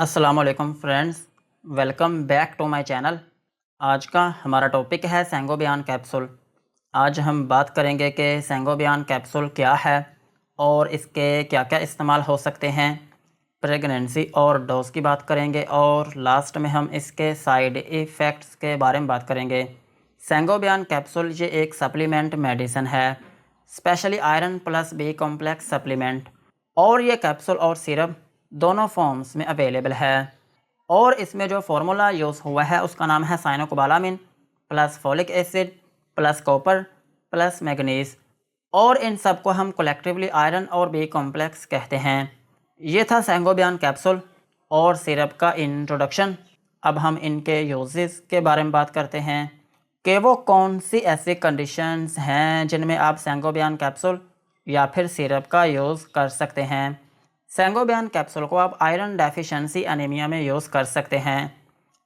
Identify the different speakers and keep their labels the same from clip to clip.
Speaker 1: अस्सलामुअलैकुम friends, welcome back to my channel. आज का हमारा टॉपिक है सेंगोबियान कैप्सूल। आज हम बात करेंगे कि सेंगोबियान कैप्सूल क्या है और इसके क्या क्या इस्तेमाल हो सकते हैं। प्रेगनेंसी और डोज की बात करेंगे और लास्ट में हम इसके साइड इफ़ेक्ट्स के बारे में बात करेंगे। सेंगोबियान कैप्सूल ये एक सप्लीमेंट मेडिसिन है, specially iron plus B complex supplement, और ये कैप्सूल और सिरप दोनों फॉर्म्स में अवेलेबल है। और इसमें जो फार्मूला यूज़ हुआ है उसका नाम है cyanocobalamin plus folic acid plus copper plus manganese, और इन सब को हम कलेक्टिवली आयरन और बी कॉम्प्लेक्स कहते हैं। ये था सेंगोबियान कैप्सूल और सिरप का इंट्रोडक्शन। अब हम इनके यूजेस के बारे में बात करते हैं कि वो कौन सी ऐसी कंडीशंस हैं जिनमें आप सेंगोबियान कैप्सूल या फिर सिरप का यूज़ कर सकते हैं। सेंगोबियान कैप्सूल को आप आयरन डेफिशिएंसी एनीमिया में यूज़ कर सकते हैं।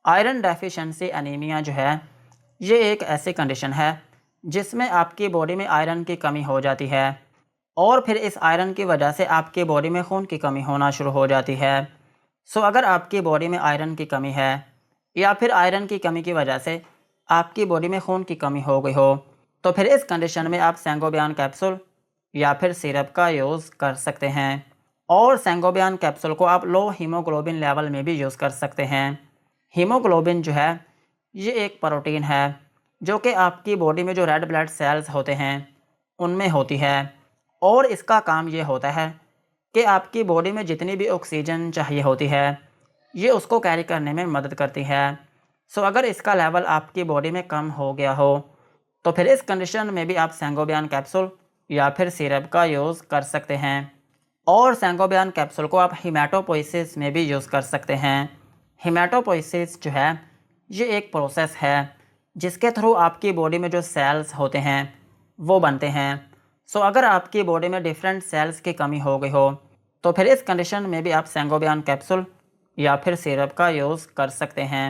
Speaker 1: आयरन डेफिशिएंसी एनीमिया जो है ये एक ऐसी कंडीशन है जिसमें आपकी बॉडी में आयरन की कमी हो जाती है और फिर इस आयरन की वजह से आपकी बॉडी में खून की कमी होना शुरू हो जाती है। सो अगर आपकी बॉडी में आयरन की कमी है या फिर आयरन की कमी की वजह से आपकी बॉडी में खून की कमी हो गई हो तो फिर इस कंडीशन में आप सेंगोबियान कैप्सूल या फिर सिरप का यूज़ कर सकते हैं। और सेंगोबियान कैप्सूल को आप लो हीमोग्लोबिन लेवल में भी यूज़ कर सकते हैं। हीमोग्लोबिन जो है ये एक प्रोटीन है जो कि आपकी बॉडी में जो रेड ब्लड सेल्स होते हैं उनमें होती है, और इसका काम ये होता है कि आपकी बॉडी में जितनी भी ऑक्सीजन चाहिए होती है ये उसको कैरी करने में मदद करती है। सो अगर इसका लेवल आपकी बॉडी में कम हो गया हो तो फिर इस कंडीशन में भी आप सेंगोबियान कैप्सूल या फिर सिरप का यूज़ कर सकते हैं। और सेंगोबियान कैप्सूल को आप हीमेटोपोइसिस में भी यूज़ कर सकते हैं। हीमेटोपोइसिस जो है ये एक प्रोसेस है जिसके थ्रू आपकी बॉडी में जो सेल्स होते हैं वो बनते हैं। सो अगर आपकी बॉडी में डिफरेंट सेल्स की कमी हो गई हो तो फिर इस कंडीशन में भी आप सेंगोबियान कैप्सूल या फिर सिरप का यूज़ कर सकते हैं।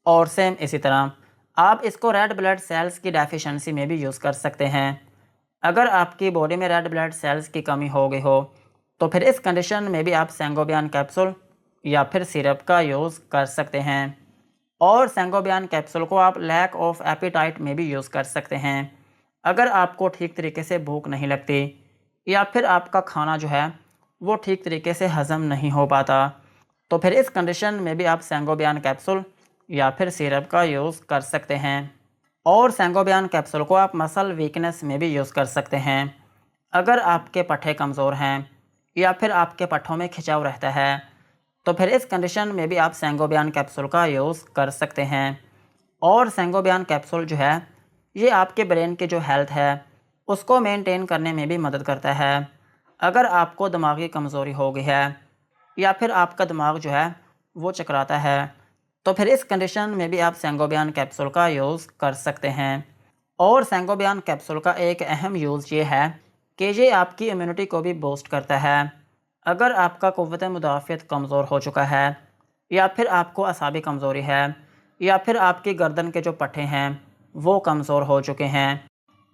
Speaker 1: और सेम इसी तरह आप इसको रेड ब्लड सेल्स की डेफिशिएंसी में भी यूज़ कर सकते हैं। अगर आपकी बॉडी में रेड ब्लड सेल्स की कमी हो गई हो तो फिर इस कंडीशन में भी आप सेंगोबियान कैप्सूल या फिर सिरप का यूज़ कर सकते हैं। और सेंगोबियान कैप्सूल को आप लैक ऑफ एपिटाइट में भी यूज़ कर सकते हैं। अगर आपको ठीक तरीके से भूख नहीं लगती या फिर आपका खाना जो है वो ठीक तरीके से हज़म नहीं हो पाता तो फिर इस कंडीशन में भी आप सेंगोबियान कैप्सूल या फिर सिरप का यूज़ कर सकते हैं। और सेंगोबियान कैप्सूल को आप मसल वीकनेस में भी यूज़ कर सकते हैं। अगर आपके पट्टे कमज़ोर हैं या फिर आपके पट्टों में खिंचाव रहता है तो फिर इस कंडीशन में भी आप सेंगोबियान कैप्सूल का यूज़ कर सकते हैं। और सेंगोबियान कैप्सूल जो है ये आपके ब्रेन की जो हेल्थ है उसको मेंटेन करने में भी मदद करता है। अगर आपको दिमागी कमज़ोरी हो गई है या फिर आपका दिमाग जो है वो चकराता है तो फिर इस कंडीशन में भी आप सेंगोबियान कैप्सूल का यूज़ कर सकते हैं। और सेंगोबियान कैप्सूल का एक अहम यूज़ ये है कि ये आपकी इम्यूनिटी को भी बूस्ट करता है। अगर आपका क़ुव्वत मुदाफ़ियत कमज़ोर हो चुका है या फिर आपको असाबी कमज़ोरी है या फिर आपकी गर्दन के जो पट्टे हैं वो कमज़ोर हो चुके हैं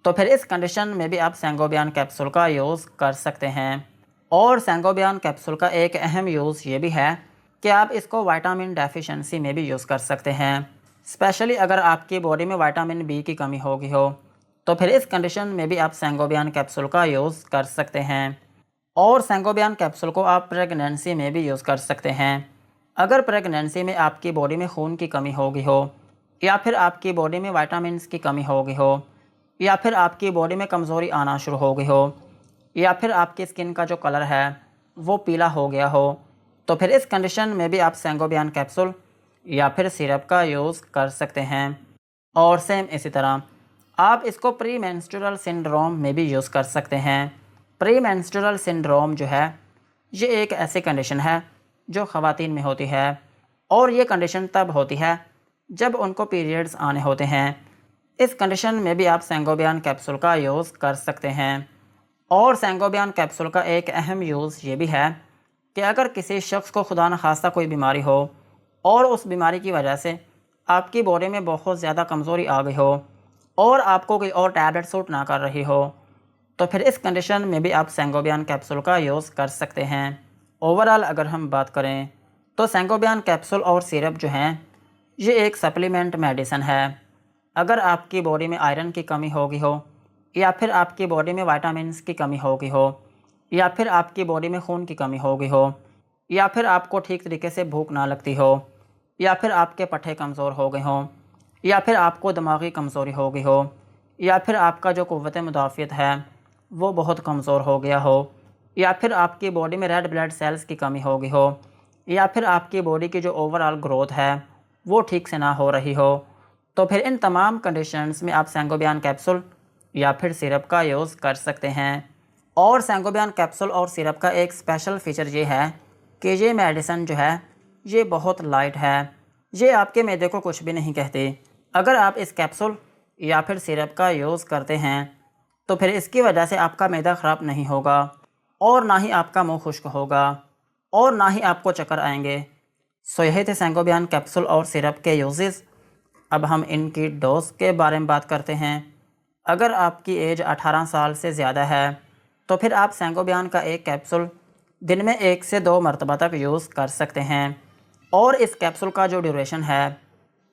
Speaker 1: तो फिर इस कंडीशन में भी आप सेंगोबियान कैप्सूल का यूज़ कर सकते हैं। और सेंगोबियान कैप्सूल का एक अहम यूज़ ये भी है कि आप इसको विटामिन डेफिशिएंसी में भी यूज़ कर सकते हैं। स्पेशली अगर आपकी बॉडी में विटामिन बी की कमी हो गई हो तो फिर इस कंडीशन में भी आप सेंगोबियान कैप्सूल का यूज़ कर सकते हैं। और सेंगोबियान कैप्सूल को आप प्रेगनेंसी में भी यूज़ कर सकते हैं। अगर प्रेगनेंसी में आपकी बॉडी में खून की कमी हो गई हो या फिर आपकी बॉडी में विटामिन्स की कमी हो गई हो या फिर आपकी बॉडी में कमज़ोरी आना शुरू हो गई हो या फिर आपकी स्किन का जो कलर है वो पीला हो गया हो तो फिर इस कंडीशन में भी आप सेंगोबियान कैप्सूल या फिर सिरप का यूज़ कर सकते हैं। और सेम इसी तरह आप इसको प्री मेंस्ट्रुअल सिंड्रोम में भी यूज़ कर सकते हैं। प्री मेंस्ट्रुअल सिंड्रोम जो है ये एक ऐसी कंडीशन है जो ख़वातीन में होती है, और ये कंडीशन तब होती है जब उनको पीरियड्स आने होते हैं। इस कंडीशन में भी आप सेंगोबियान कैप्सूल का यूज़ कर सकते हैं। और सेंगोबियान कैप्सूल का एक अहम यूज़ ये भी है कि अगर किसी शख्स को खुदा न खास्ता कोई बीमारी हो और उस बीमारी की वजह से आपकी बॉडी में बहुत ज़्यादा कमज़ोरी आ गई हो और आपको कोई और टैबलेट सूट ना कर रही हो तो फिर इस कंडीशन में भी आप सेंगोबियान कैप्सूल का यूज़ कर सकते हैं। ओवरऑल अगर हम बात करें तो सैंगोबियन कैप्सूल और सिरप जो हैं ये एक सप्लीमेंट मेडिसिन है। अगर आपकी बॉडी में आयरन की कमी हो गई हो, या फिर आपकी बॉडी में विटामिन्स की कमी हो गई हो, या फिर आपकी बॉडी में खून की कमी हो गई हो, या फिर आपको ठीक तरीके से भूख ना लगती हो, या फिर आपके पट्टे कमज़ोर हो गए हों, या फिर आपको दिमागी कमज़ोरी हो गई हो, या फिर आपका जो क़ुव्वत मुदाफ़ियत है वो बहुत कमज़ोर हो गया हो, या फिर आपकी बॉडी में रेड ब्लड सेल्स की कमी हो गई हो, या फिर आपकी बॉडी की जो ओवरऑल ग्रोथ है वो ठीक से ना हो रही हो, तो फिर इन तमाम कंडीशंस में आप सैंगोबियन कैप्सूल या फिर सिरप का यूज़ कर सकते हैं। और सैंगोबियन कैप्सूल और सिरप का एक स्पेशल फ़ीचर ये है कि ये मेडिसिन जो है ये बहुत लाइट है। ये आपके मैदे को कुछ भी नहीं कहते। अगर आप इस कैप्सूल या फिर सिरप का यूज़ करते हैं तो फिर इसकी वजह से आपका मैदा ख़राब नहीं होगा, और ना ही आपका मुंह खुश्क होगा, और ना ही आपको चक्कर आएंगे। सो यही थे सैंगोबियन कैप्सूल और सिरप के यूजेस। अब हम इनकी डोज के बारे में बात करते हैं। अगर आपकी एज 18 साल से ज़्यादा है तो फिर आप सैंगोबियन का एक कैप्सूल दिन में 1 से 2 मरतबा तक यूज़ कर सकते हैं, और इस कैप्सूल का जो ड्यूरेशन है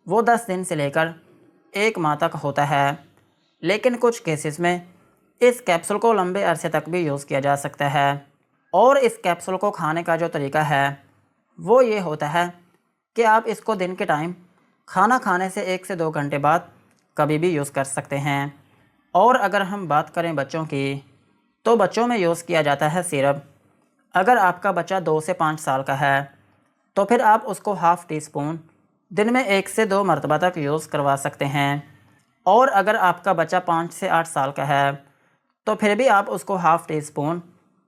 Speaker 1: वो 10 दिन से लेकर 1 माह तक होता है। लेकिन कुछ केसेस में इस कैप्सूल को लंबे अरसे तक भी यूज़ किया जा सकता है। और इस कैप्सूल को खाने का जो तरीका है वो ये होता है कि आप इसको दिन के टाइम खाना खाने से 1 से 2 घंटे बाद कभी भी यूज़ कर सकते हैं। और अगर हम बात करें बच्चों की, तो बच्चों में यूज़ किया जाता है सिरप। अगर आपका बच्चा 2 से 5 साल का है तो फिर आप उसको हाफ़ टी स्पून दिन में 1 से 2 मरतबा तक यूज़ करवा सकते हैं। और अगर आपका बच्चा 5 से 8 साल का है तो फिर भी आप उसको हाफ़ टी स्पून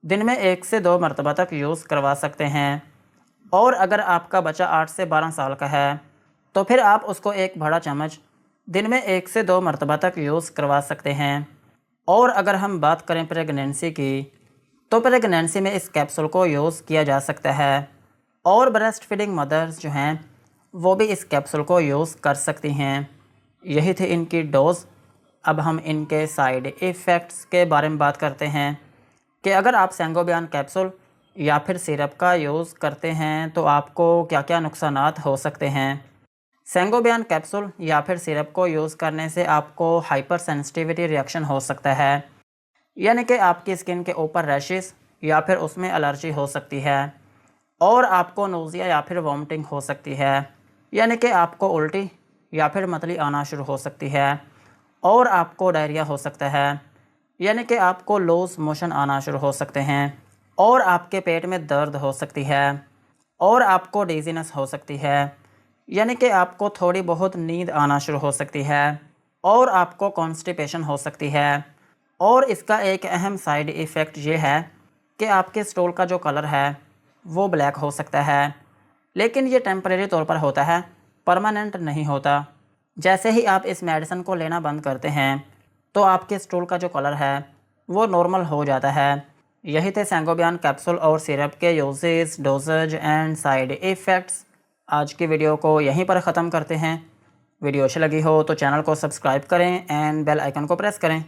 Speaker 1: दिन में 1 से 2 मरतबा तक यूज़ करवा सकते हैं। और अगर आपका बच्चा 8 से 12 साल का है तो फिर आप उसको 1 बड़ा चम्मच दिन में 1 से 2 मरतबा तक यूज़ करवा सकते हैं। और अगर हम बात करें प्रेगनेंसी की, तो प्रेगनेंसी में इस कैप्सूल को यूज़ किया जा सकता है। और ब्रेस्ट फीडिंग मदर्स जो हैं वो भी इस कैप्सूल को यूज़ कर सकती हैं। यही थे इनकी डोज़। अब हम इनके साइड इफ़ेक्ट्स के बारे में बात करते हैं कि अगर आप सैंगोबियन कैप्सूल या फिर सिरप का यूज़ करते हैं तो आपको क्या क्या नुकसानात हो सकते हैं। सैंगोबियन कैप्सूल या फिर सिरप को यूज़ करने से आपको हाइपर सेंसिटिविटी रिएक्शन हो सकता है, यानी कि आपकी स्किन के ऊपर रैशेस या फिर उसमें एलर्जी हो सकती है, और आपको नोज़िया या फिर वॉमिटिंग हो सकती है, यानी कि आपको उल्टी या फिर मतली आना शुरू हो सकती है, और आपको डायरिया हो सकता है, यानी कि आपको लूज़ मोशन आना शुरू हो सकते हैं, और आपके पेट में दर्द हो सकती है, और आपको डिज़ीनेस हो सकती है, यानी कि आपको थोड़ी बहुत नींद आना शुरू हो सकती है, और आपको कॉन्स्टिपेशन हो सकती है। और इसका एक अहम साइड इफ़ेक्ट ये है कि आपके स्टूल का जो कलर है वो ब्लैक हो सकता है, लेकिन ये टेम्परेरी तौर पर होता है, परमानेंट नहीं होता। जैसे ही आप इस मेडिसिन को लेना बंद करते हैं तो आपके स्टूल का जो कलर है वो नॉर्मल हो जाता है। यही थे सैंगोबियन कैप्सूल और सिरप के uses, doses and side effects. आज की वीडियो को यहीं पर ख़त्म करते हैं। वीडियो अच्छी लगी हो तो चैनल को सब्सक्राइब करें एंड बेल आइकन को प्रेस करें।